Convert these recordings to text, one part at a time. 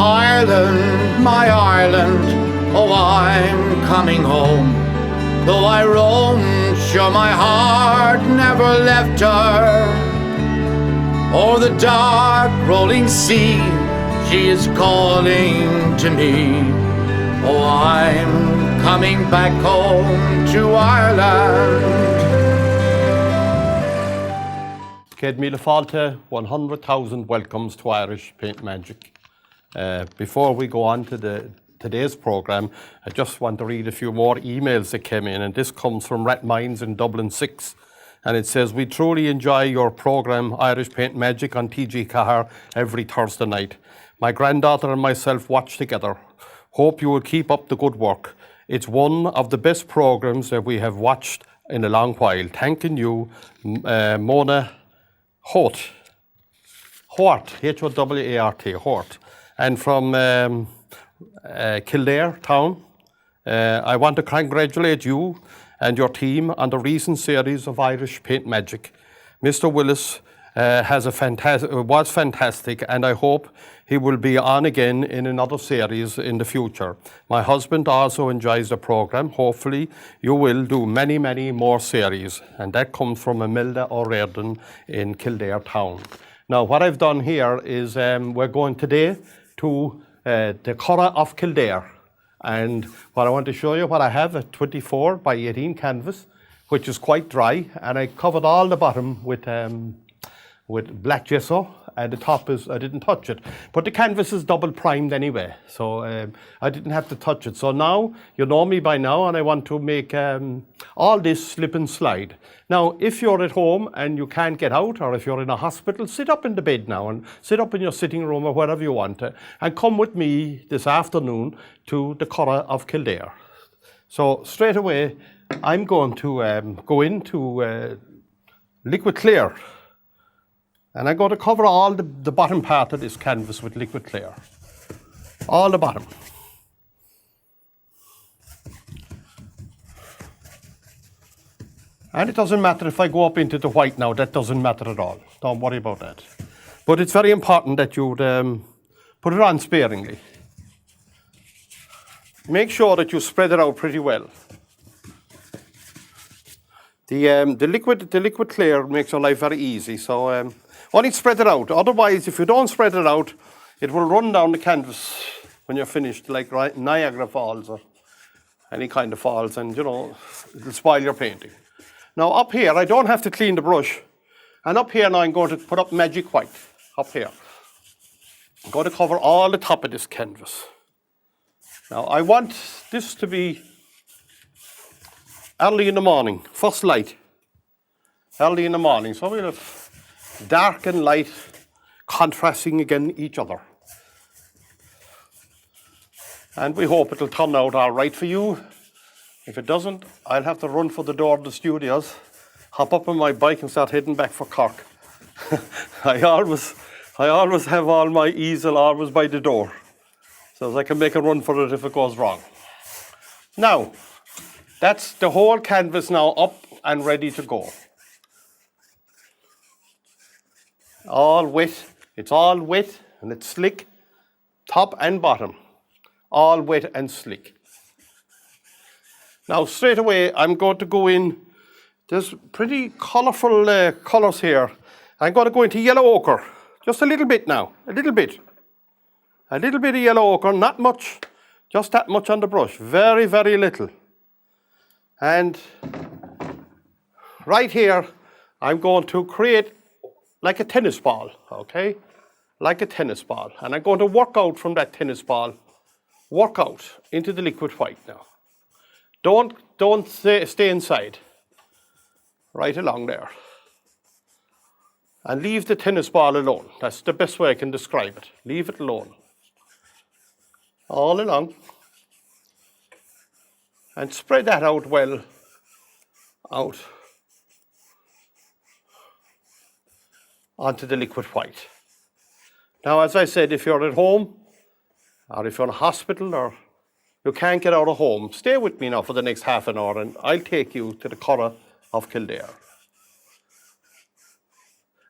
Ireland, my Ireland, oh, I'm coming home. Though I roam, sure my heart never left her. O'er the dark rolling sea, she is calling to me. Oh, I'm coming back home to Ireland. Céad míle fáilte, 100,000 welcomes to Irish Paint Magic. Before we go on to today's programme, I just want to read a few more emails that came in, and this comes from Rat Minds in Dublin 6. And it says, we truly enjoy your programme, Irish Paint Magic, on TG Cahar every Thursday night. My granddaughter and myself watch together. Hope you will keep up the good work. It's one of the best programmes that we have watched in a long while. Thanking you, Mona Hort, H-O-W-A-R-T, Hort. And from Kildare town, I want to congratulate you and your team on the recent series of Irish Paint Magic. Mr. Willis was fantastic, and I hope he will be on again in another series in the future. My husband also enjoys the programme. Hopefully you will do many, many more series. And that comes from Imelda O'Riordan in Kildare town. Now what I've done here is we're going today to the Curragh of Kildare. And what I want to show you, what I have, a 24 by 18 canvas, which is quite dry, and I covered all the bottom with black gesso, and the top is, I didn't touch it. But the canvas is double primed anyway, so I didn't have to touch it. So now, you know me by now, and I want to make all this slip and slide. Now, if you're at home and you can't get out, or if you're in a hospital, sit up in the bed now, and sit up in your sitting room or wherever you want to, and come with me this afternoon to the Curragh of Kildare. So straight away, I'm going to go into liquid clear. And I'm going to cover all the bottom part of this canvas with liquid clear. All the bottom. And it doesn't matter if I go up into the white now, that doesn't matter at all. Don't worry about that. But it's very important that you put it on sparingly. Make sure that you spread it out pretty well. The liquid clear makes your life very easy, so only spread it out. Otherwise, if you don't spread it out, it will run down the canvas when you're finished, like Niagara Falls or any kind of falls, and you know, it'll spoil your painting. Now up here, I don't have to clean the brush, and up here now I'm going to put up Magic White, up here. I'm going to cover all the top of this canvas. Now I want this to be early in the morning, first light, early in the morning, so we'll have dark and light contrasting against each other. And we hope it'll turn out all right for you. If it doesn't, I'll have to run for the door of the studios, hop up on my bike and start heading back for Cork. I always have all my easel always by the door, so I can make a run for it if it goes wrong. Now, that's the whole canvas now up and ready to go. All wet, it's all wet and it's slick, top and bottom, all wet and slick. Now straight away I'm going to go in, there's pretty colourful colours here. I'm going to go into yellow ochre, just a little bit now, a little bit. A little bit of yellow ochre, not much, just that much on the brush, very, very little. And right here, I'm going to create like a tennis ball, okay? Like a tennis ball. And I'm going to work out from that tennis ball, work out into the liquid white now. Don't stay inside. Right along there. And leave the tennis ball alone. That's the best way I can describe it. Leave it alone. All along. And spread that out well, out onto the liquid white. Now, as I said, if you're at home, or if you're in a hospital, or you can't get out of home, stay with me now for the next half an hour, and I'll take you to the Curragh of Kildare.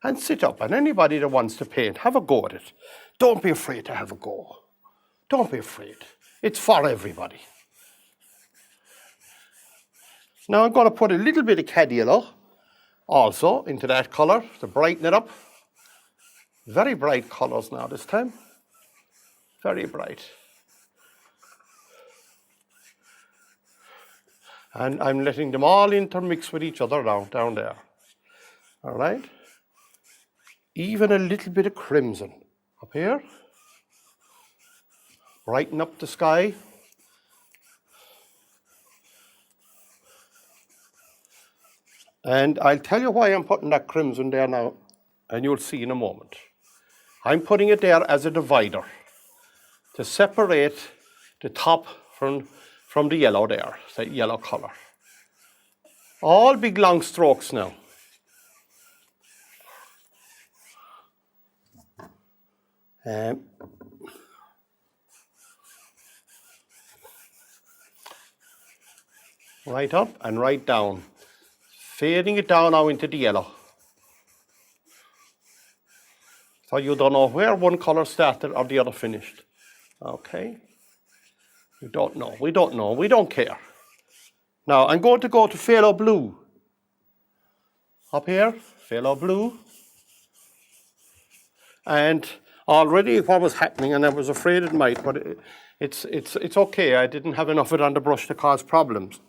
And sit up, and anybody that wants to paint, have a go at it. Don't be afraid to have a go. Don't be afraid. It's for everybody. Now I'm going to put a little bit of cad yellow also into that colour to brighten it up. Very bright colours now this time. Very bright. And I'm letting them all intermix with each other down there. All right? Even a little bit of crimson up here. Brighten up the sky. And I'll tell you why I'm putting that crimson there now, and you'll see in a moment. I'm putting it there as a divider to separate the top from the yellow there, that yellow colour. All big long strokes now. Right up and right down. Fading it down now into the yellow. So you don't know where one colour started or the other finished. Okay? We don't know, we don't care. Now I'm going to go to phthalo blue. Up here, phthalo blue. And already what was happening, and I was afraid it might, but it's okay. I didn't have enough of it on the brush to cause problems.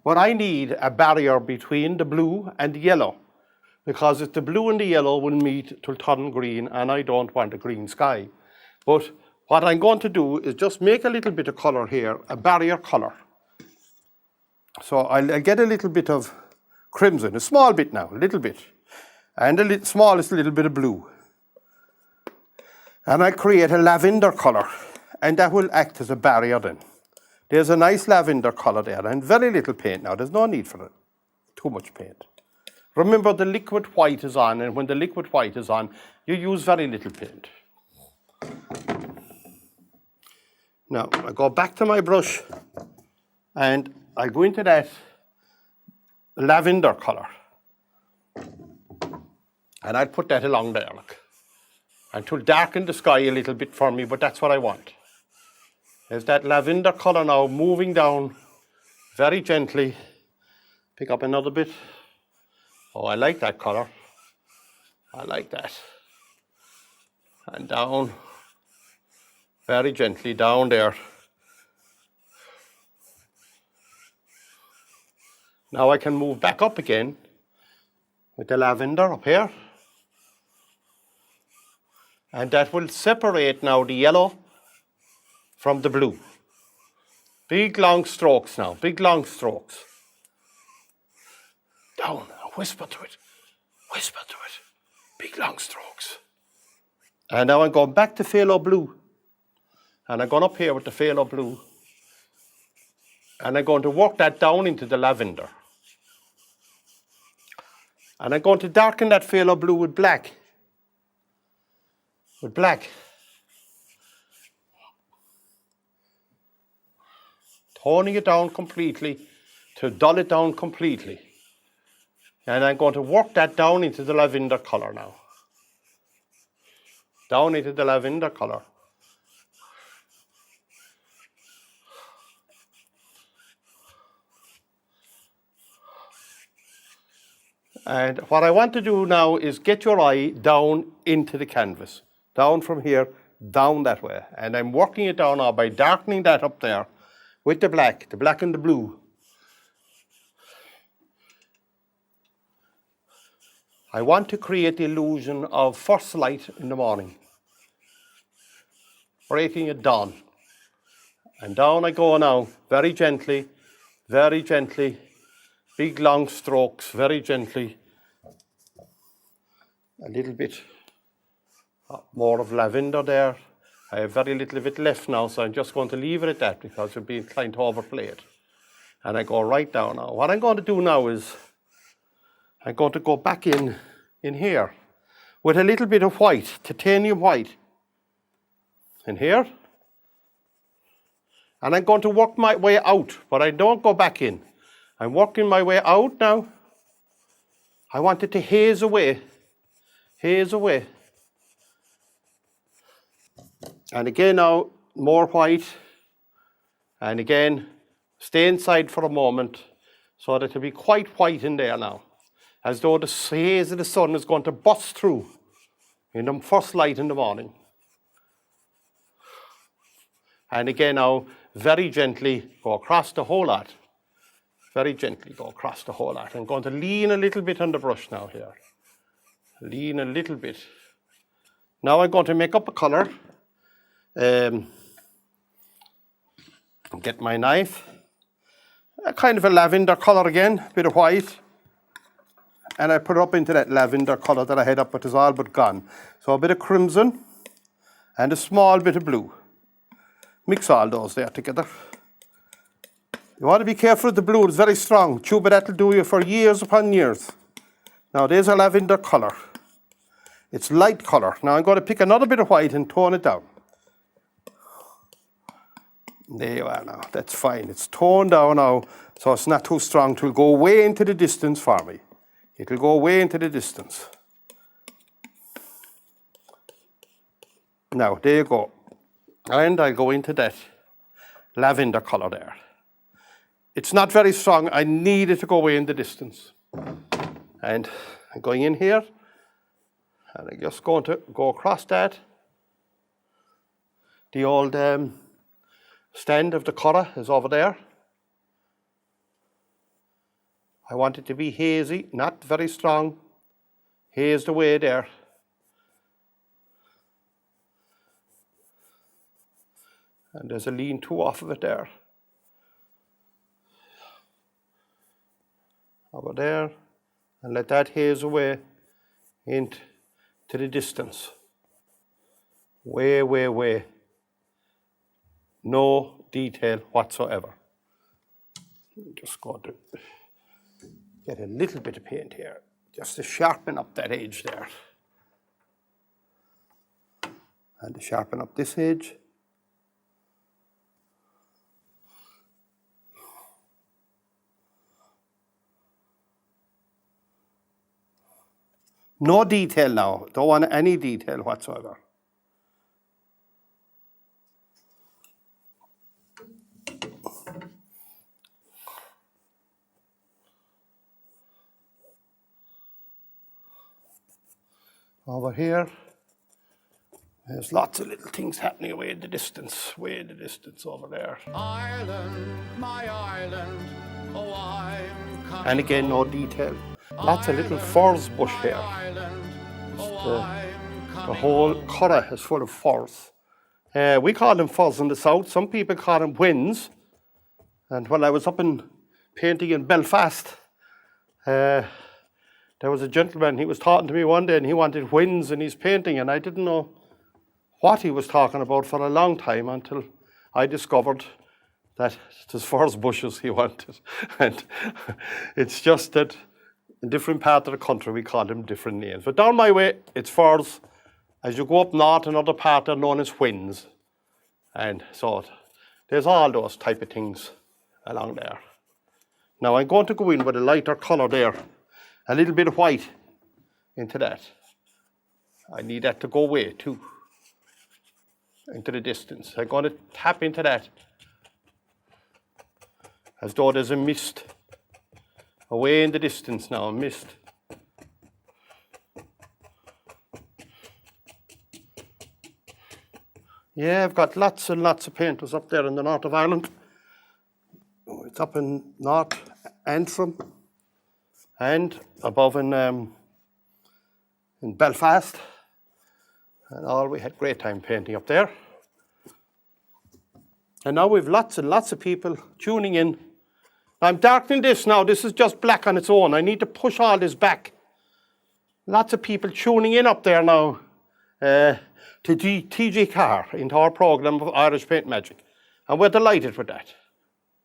But I need a barrier between the blue and the yellow, because if the blue and the yellow will meet, it will turn green, and I don't want a green sky. But what I'm going to do is just make a little bit of colour here, a barrier colour. So I'll get a little bit of crimson, a small bit now, a little bit, and the smallest little bit of blue. And I'll create a lavender colour, and that will act as a barrier then. There's a nice lavender colour there, and very little paint now. There's no need for it. Too much paint. Remember, the liquid white is on, and when the liquid white is on, you use very little paint. Now, I go back to my brush, and I go into that lavender colour. And I'll put that along there, look. And it will darken the sky a little bit for me, but that's what I want. There's that lavender colour now moving down very gently. Pick up another bit. Oh, I like that colour. I like that. And down, very gently down there. Now I can move back up again with the lavender up here. And that will separate now the yellow from the blue. Big long strokes now, big long strokes. Down, whisper to it, whisper to it. Big long strokes. And now I'm going back to phthalo blue. And I'm going up here with the phthalo blue. And I'm going to work that down into the lavender. And I'm going to darken that phthalo blue with black. With black. Toning it down completely to dull it down completely. And I'm going to work that down into the lavender colour now. Down into the lavender colour. And what I want to do now is get your eye down into the canvas. Down from here, down that way. And I'm working it down now by darkening that up there with the black and the blue. I want to create the illusion of first light in the morning. Breaking at dawn. And down I go now, very gently, big long strokes, very gently. A little bit more of lavender there. I have very little of it left now, so I'm just going to leave it at that because it'll be inclined to overplay it. And I go right down now. What I'm going to do now is I'm going to go back in here with a little bit of white, titanium white, in here. And I'm going to work my way out, but I don't go back in. I'm working my way out now. I want it to haze away. Haze away. And again now, more white. And again, stay inside for a moment so that it'll be quite white in there now, as though the haze of the sun is going to bust through in the first light in the morning. And again now, very gently go across the whole lot. Very gently go across the whole lot. I'm going to lean a little bit on the brush now here. Lean a little bit. Now I'm going to make up a colour. Get my knife. A kind of a lavender colour again, bit of white. And I put it up into that lavender colour that I had up, but it's all but gone. So a bit of crimson and a small bit of blue. Mix all those there together. You want to be careful with the blue, it's very strong. Tuba, that'll do you for years upon years. Now there's a lavender colour. It's light colour. Now I'm going to pick another bit of white and tone it down. There you are now, that's fine. It's toned down now, so it's not too strong. It will go way into the distance for me. It will go way into the distance. Now, there you go. And I'll go into that lavender colour there. It's not very strong. I need it to go away in the distance. And I'm going in here, and I'm just going to go across that. The old stand of the Curragh is over there. I want it to be hazy, not very strong. Haze the way there. And there's a lean-to off of it there. Over there, and let that haze away into the distance. Way, way, way. No detail whatsoever. I'm just going to get a little bit of paint here, just to sharpen up that edge there. And to sharpen up this edge. No detail now, don't want any detail whatsoever. Over here, there's lots of little things happening away in the distance over there. Ireland, my Ireland, oh, I'm coming. And again, no detail. Lots of little furze bush here. The whole Curragh is full of furze. We call them furze in the south. Some people call them whins. And when I was up in painting in Belfast, there was a gentleman, he was talking to me one day and he wanted whins in his painting, and I didn't know what he was talking about for a long time until I discovered that it was furze bushes he wanted. And it's just that in different parts of the country we call them different names. But down my way, it's furze. As you go up north, another part are known as whins. And so there's all those type of things along there. Now I'm going to go in with a lighter colour there. A little bit of white into that. I need that to go away too, into the distance. I'm going to tap into that as though there's a mist away in the distance now, a mist. Yeah, I've got lots and lots of painters up there in the north of Ireland. It's up in North Antrim. And above in Belfast, and all, we had great time painting up there. And now we've lots and lots of people tuning in. I'm darkening this now. This is just black on its own. I need to push all this back. Lots of people tuning in up there now to TG Carr into our program of Irish Paint Magic, and we're delighted with that.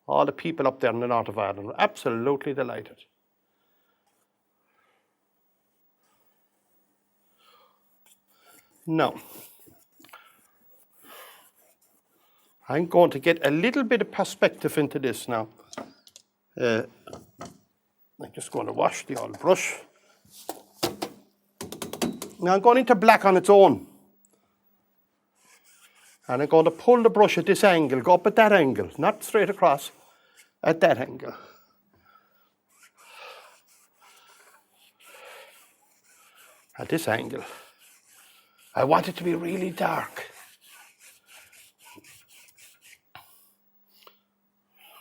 All the people up there in the north of Ireland are absolutely delighted. Now, I'm going to get a little bit of perspective into this now. I'm just going to wash the old brush. Now I'm going into black on its own. And I'm going to pull the brush at this angle, go up at that angle, not straight across, at that angle. At this angle. I want it to be really dark.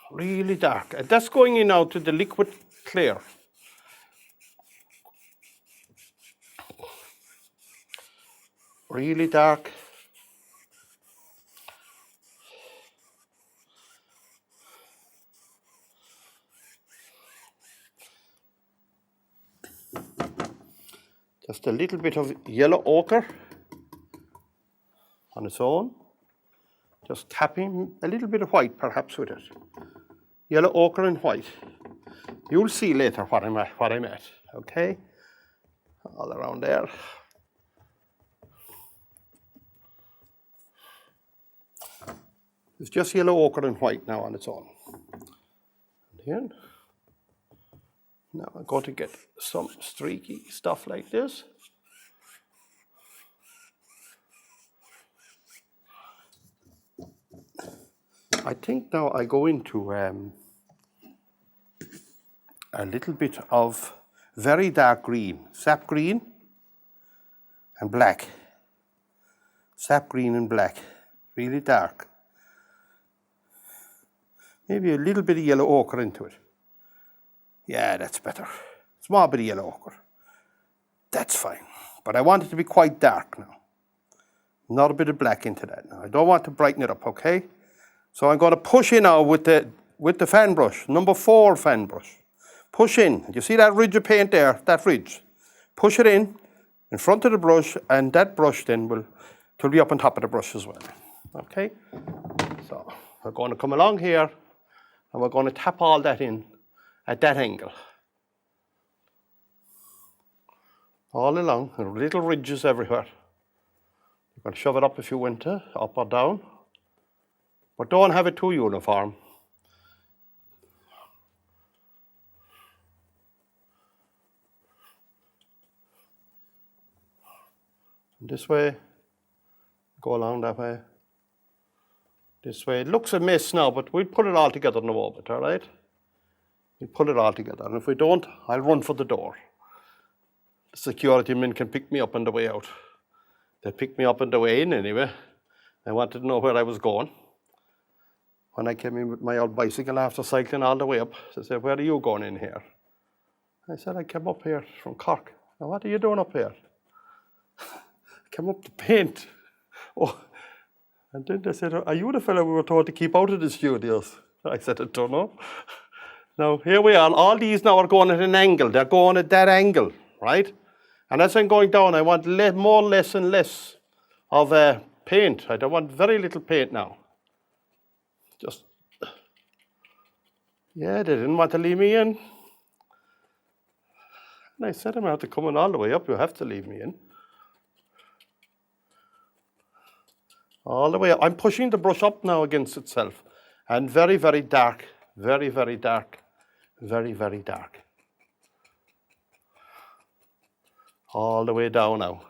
Really dark. And that's going in now to the liquid clear. Really dark. Just a little bit of yellow ochre on its own. Just tapping a little bit of white perhaps with it. Yellow ochre and white. You'll see later what I'm at, okay? All around there. It's just yellow ochre and white now on its own. And here. Now I'm going to get some streaky stuff like this. I think now I go into a little bit of very dark green, sap green and black. Sap green and black, really dark. Maybe a little bit of yellow ochre into it. Yeah, that's better. Small bit of yellow ochre. That's fine. But I want it to be quite dark now. Not a bit of black into that now. I don't want to brighten it up, okay? So I'm going to push in now with the fan brush, number 4 fan brush. Push in. You see that ridge of paint there, that ridge? Push it in front of the brush, and that brush then will be up on top of the brush as well. Okay? So we're going to come along here, and we're going to tap all that in at that angle. All along, little ridges everywhere. You're going to shove it up if you want to, up or down. But don't have it too uniform. This way, go along that way. This way. It looks a mess now, but we'll put it all together in a moment, all right? We'll put it all together. And if we don't, I'll run for the door. The security men can pick me up on the way out. They picked me up on the way in anyway. They wanted to know where I was going. When I came in with my old bicycle after cycling all the way up, they said, "Where are you going in here?" I said, "I came up here from Cork." "Now, what are you doing up here?" "I came up to paint." "Oh." And then they said, "Are you the fellow we were told to keep out of the studios?" I said, "I don't know." Now, here we are. All these now are going at an angle. They're going at that angle, right? And as I'm going down, I want less and less of paint. I don't want very little paint now. Just, yeah, they didn't want to leave me in. And I said, "I'm after coming all the way up. You have to leave me in." All the way up. I'm pushing the brush up now against itself. And very, very dark. Very, very dark. Very, very dark. All the way down now.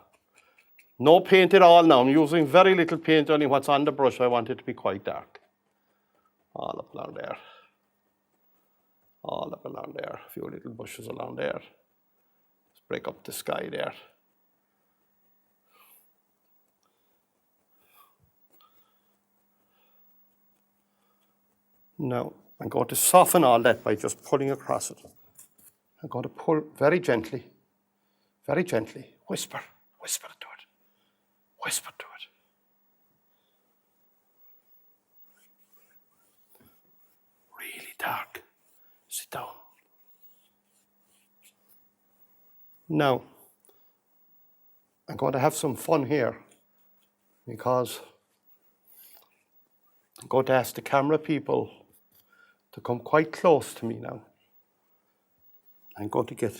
No paint at all now. I'm using very little paint, only what's on the brush. I want it to be quite dark. All up along there. All up along there. A few little bushes along there. Let's break up the sky there. Now, I'm going to soften all that by just pulling across it. I'm going to pull very gently, whisper, whisper to it, whisper to it. Really dark. Sit down. Now, I'm going to have some fun here because I'm going to ask the camera people to come quite close to me now. I'm going to get,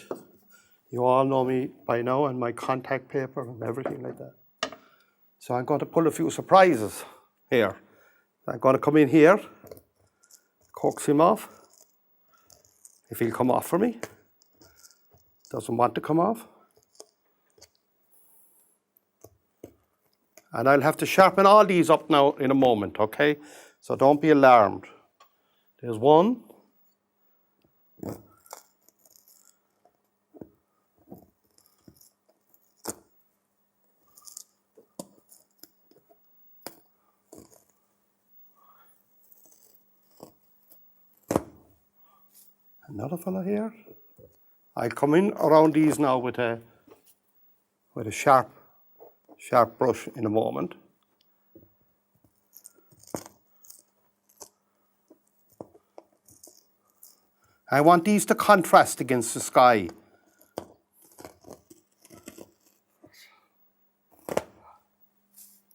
you all know me by now and my contact paper and everything like that. So I'm going to pull a few surprises here. I'm going to come in here, coax him off. If he'll come off for me. Doesn't want to come off. And I'll have to sharpen all these up now in a moment, okay? So don't be alarmed. There's one. Another fella here. I'll come in around these now with a sharp brush in a moment. I want these to contrast against the sky.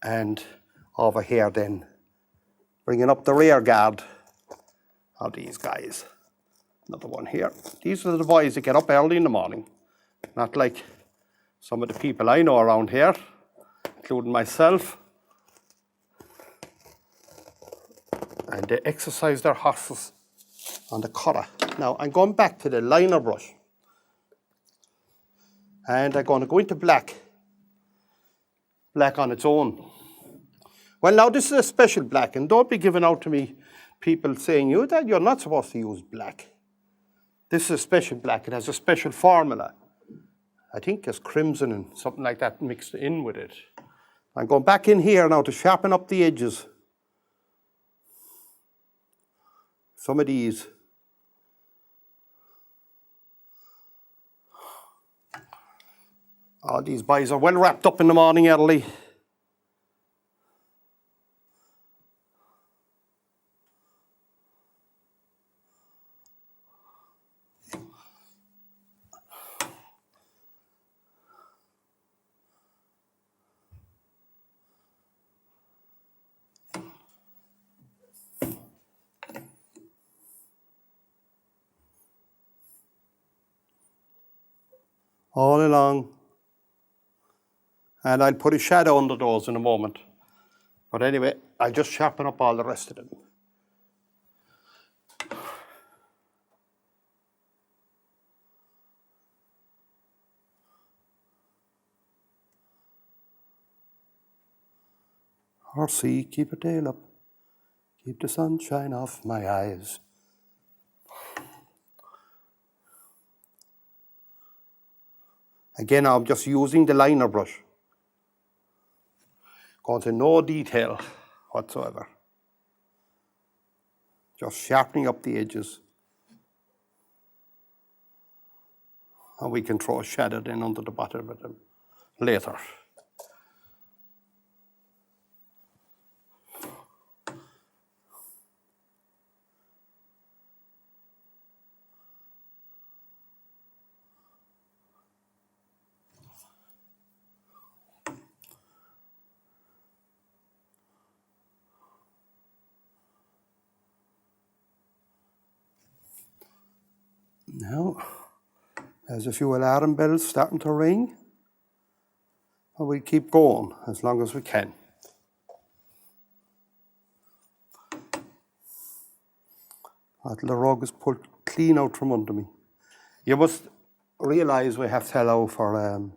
And over here then, bringing up the rear guard of these guys. Another one here. These are the boys that get up early in the morning. Not like some of the people I know around here, including myself. And they exercise their horses on the Curragh. Now I'm going back to the liner brush. And I'm going to go into black. Black on its own. Well, now this is a special black, and don't be giving out to me people saying that you're not supposed to use black. This is a special black. It has a special formula. I think there's crimson and something like that mixed in with it. I'm going back in here now to sharpen up the edges. Some of these. All these boys are well wrapped up in the morning early. All along. And I'll put a shadow under those in a moment. But anyway, I'll just sharpen up all the rest of them. Horsey, keep a tail up. Keep the sunshine off my eyes. Again, I'm just using the liner brush. Going to no detail whatsoever. Just sharpening up the edges. And we can throw a shadow then under the bottom of them later. Now, there's a few alarm bells starting to ring. And we'll keep going as long as we can. That little rug is pulled clean out from under me. You must realise we have to allow for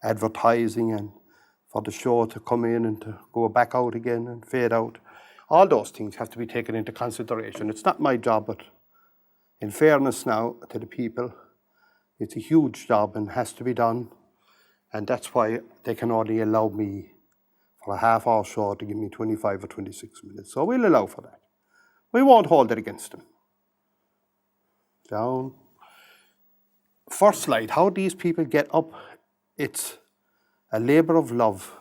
advertising and for the show to come in and to go back out again and fade out. All those things have to be taken into consideration. It's not my job, but in fairness now to the people, it's a huge job and has to be done. And that's why they can only allow me for a half-hour show to give me 25 or 26 minutes. So we'll allow for that. We won't hold it against them. Down. First slide, how these people get up. It's a labour of love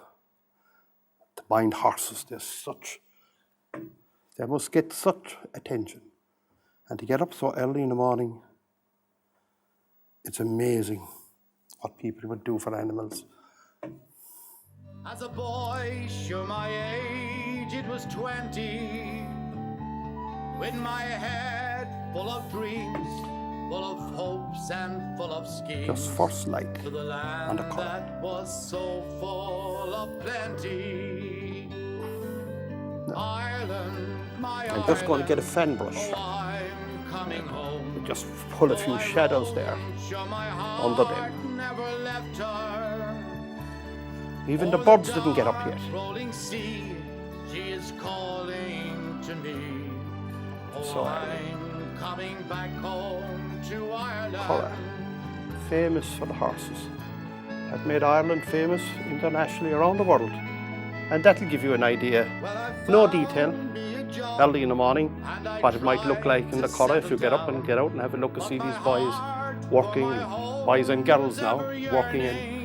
to bind horses. They must get such attention. And to get up so early in the morning, it's amazing what people would do for animals. As a boy, sure my age, it was 20, with my head full of dreams, full of hopes and full of schemes. Just first light to the land on the car. that was so full of plenty. No. Ireland, my I'm just going to get a fan brush. I'm coming home. Just pull a few shadows there under them. Never left her. Even the birds didn't get up yet. Rolling sea, she is calling to me. So, I'm coming back home to Ireland. Curragh, famous for the horses, have made Ireland famous internationally around the world. And that'll give you an idea, no detail, early in the morning, what it might look like in the Curragh if you get up and get out and have a look and see these boys working, boys and girls now, working and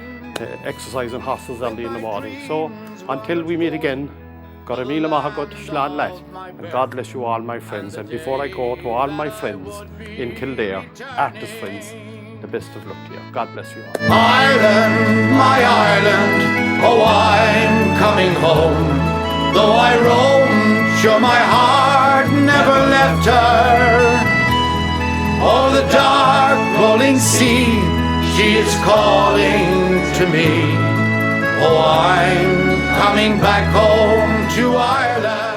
exercising horses early in the morning. So until we meet again, God mille maith agat slán leat, and God bless you all, my friends. And before I go, to all my friends in Kildare, artist friends, the best of luck to you. God bless you all. Ireland, my Ireland, oh, I'm coming home. Though I roamed, sure my heart never left her. Oh, the dark rolling sea, she is calling to me. Oh, I'm coming back home to Ireland.